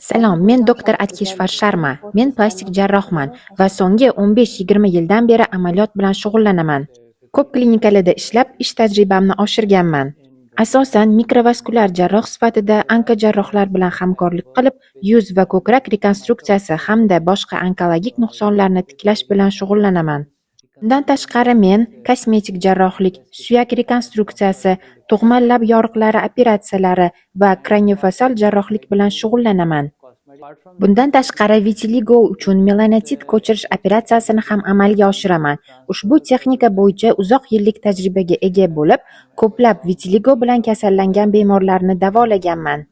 Salom, men doktor Atkishvar Sharma. Men plastik jarrohman va so'nggi 15-20 yildan beri amaliyot bilan shug'ullanaman. Ko'p klinikalarda ishlab, ish tajribamni oshirganman. Asosan mikrovaskulyar jarroh sifatida onkojarrohlar bilan hamkorlik qilib, yuz va ko'krak rekonstruksiyasi hamda boshqa onkologik nuqsonlarni tiklash bilan shug'ullanaman. Bundan tashqari men kosmetik jarrohlik, suyak rekonstruksiyasi, tug'ma lab yoriqlari operatsiyalari va kraniofasal jarrohlik bilan shug'ullanaman. Bundan tashqari vitiligo uchun melanotit ko'chirish operatsiyasini ham amalga oshiraman. Ushbu texnika bo'yicha uzoq yillik tajribaga ega bo'lib, ko'plab vitiligo bilan kasallangan bemorlarni davolaganman.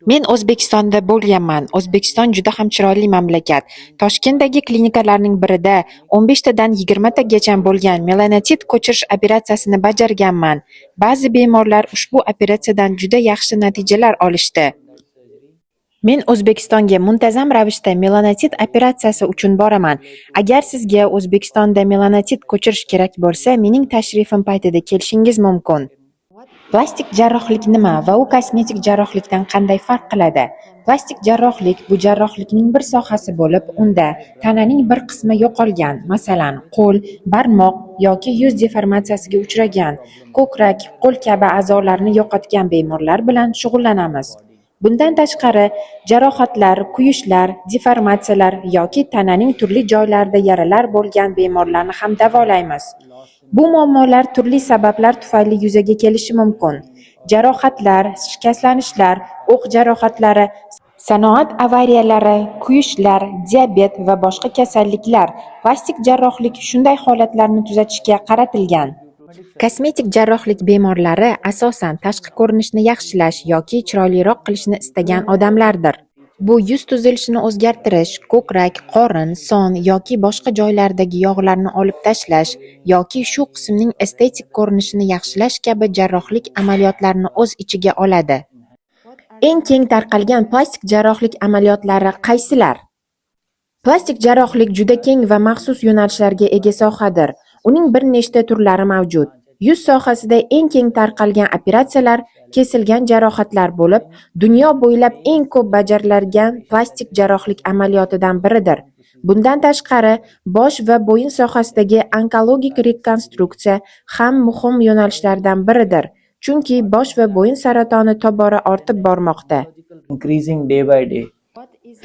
Men O'zbekistonda bo'lganman. O'zbekiston juda ham chiroyli mamlakat. Toshkentdagi klinikalarning birida 15 tadan 20 tagacha bo'lgan melanotit ko'chirish operatsiyasini bajarganman. Ba'zi bemorlar ushbu operatsiyadan juda yaxshi natijalar olishdi. Men O'zbekistonga muntazam ravishda melanotit operatsiyasi uchun boraman. Agar sizga O'zbekistonda melanotit ko'chirish kerak bo'lsa, mening tashrifim paytida kelishingiz mumkin. Plastik jarrohlik nima va u kosmetik jarrohlikdan qanday farq qiladi? Plastik jarrohlik bu jarrohlikning bir sohasi bo'lib, unda tananing bir qismi yo'qolgan, masalan, qo'l, barmoq yoki yuz deformatsiyasiga uchragan, ko'krak, qo'l kabi a'zolarni yo'qotgan bemorlar bilan shug'ullanamiz. Bundan tashqari, jarohatlar, kuyishlar, deformatsiyalar yoki tananing turli joylarida yaralar bo'lgan bemorlarni ham davolaymiz. Bu muammolar turli sabablar tufayli yuzaga kelishi mumkin. Jarohatlar, shikastlanishlar, o'q jarohatlari, sanoat avariyalari, kuyishlar, diabet va boshqa kasalliklar. Plastik jarrohlik shunday holatlarni tuzatishga qaratilgan. Kosmetik jarrohlik bemorlari asosan tashqi ko'rinishni yaxshilash yoki chiroyliroq qilishni istagan odamlardir. Bu yuz tuzilishini o'zgartirish, ko'krak, qorin, son yoki boshqa joylardagi yog'larni olib tashlash yoki shu qismning estetik ko'rinishini yaxshilash kabi jarrohlik amaliyotlarini o'z ichiga oladi. Eng keng tarqalgan plastik jarrohlik amaliyotlari qaysilar? Plastik jarrohlik juda keng va maxsus yo'nalishlarga ega sohadir. Uning bir nechta turlari mavjud. Yuz sohasida eng keng tarqalgan operatsiyalar kesilgan jarohatlar bo'lib, dunyo bo'ylab eng ko'p bajariladigan plastik jarrohlik amaliyotidan biridir. Bundan tashqari, bosh va bo'yin sohasidagi onkologik rekonstruksiya ham muhim yo'nalishlardan biridir. Chunki bosh va bo'yin saratoni tobora ortib bormoqda. Increasing day by day.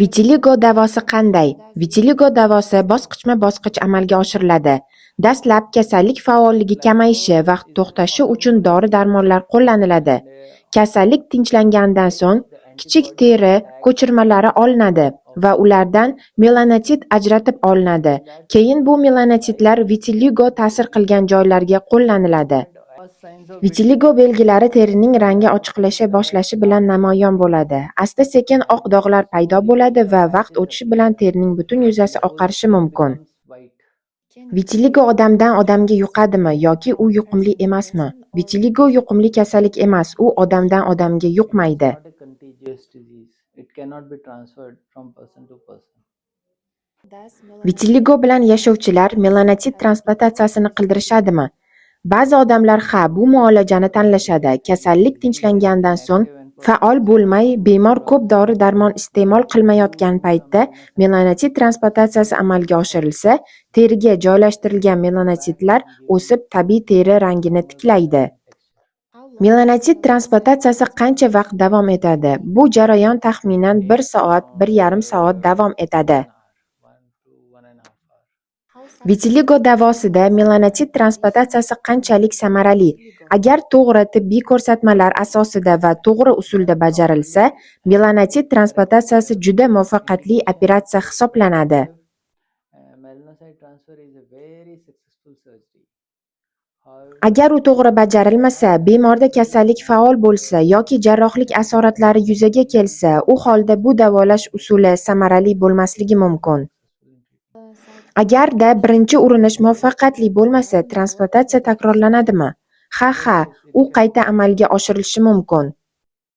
Vitiligo davosi qanday? Vitiligo davosi bosqichma-bosqich amalga oshiriladi. Dastlab kasallik faolligi kamayishi va to'xtashi uchun dori-darmonlar qo'llaniladi. Kasallik tinchlangandan so'ng kichik teri ko'chirmalari olinadi va ulardan melanotit ajratib olinadi. Keyin bu melanotitlar vitiligo ta'sir qilgan joylarga qo'llaniladi. Vitiligo belgilari terining rangi ochiqlasha boshlashi bilan namoyon bo'ladi. Asta-sekin oq dog'lar paydo bo'ladi va vaqt o'tishi bilan terining butun yuzasi oqarishi mumkin. Vitiligo odamdan odamga yuqadimi yoki u yuqumli emasmi? Vitiligo yuqumli kasallik emas, u odamdan odamga yuqmaydi. Not a contagious disease. It cannot be transferred from person to person. Vitiligo bilan yashovchilar melanotit transplantatsiyasini qildirishadimi? Ba'zi odamlar bu muolajani tanlashadi. Kasallik tinchlangandan so'ng faol bo'lmay, bemor ko'p dori-darmon iste'mol qilmayotgan paytda melanotit transplantatsiyasi amalga oshirilsa, teriga joylashtirilgan melanotitlar o'sib, tabiiy teri rangini tiklaydi. Melanotit transplantatsiyasi qancha vaqt davom etadi? Bu jarayon taxminan 1 soat, 1,5 soat davom etadi. 1 to 1.5 hours. Vitiligo davosida melanotit transplantatsiyasi qanchalik samarali? Agar to'g'ri tibbiy ko'rsatmalar asosida va to'g'ri usulda bajarilsa, melanotit transplantatsiyasi juda muvaffaqiyatli operatsiya hisoblanadi. Melanocyte transfer is a very successful surgery. However, Agar u to'g'ri bajarilmasa, bemorda kasallik faol bo'lsa yoki jarrohlik asoratlari yuzaga kelsa, u holda bu davolash usuli samarali bo'lmasligi mumkin. Agarda birinchi urinish muvaffaqiyatli bo'lmasa, transplantatsiya takrorlanadimi? Ha, u qayta amalga oshirilishi mumkin.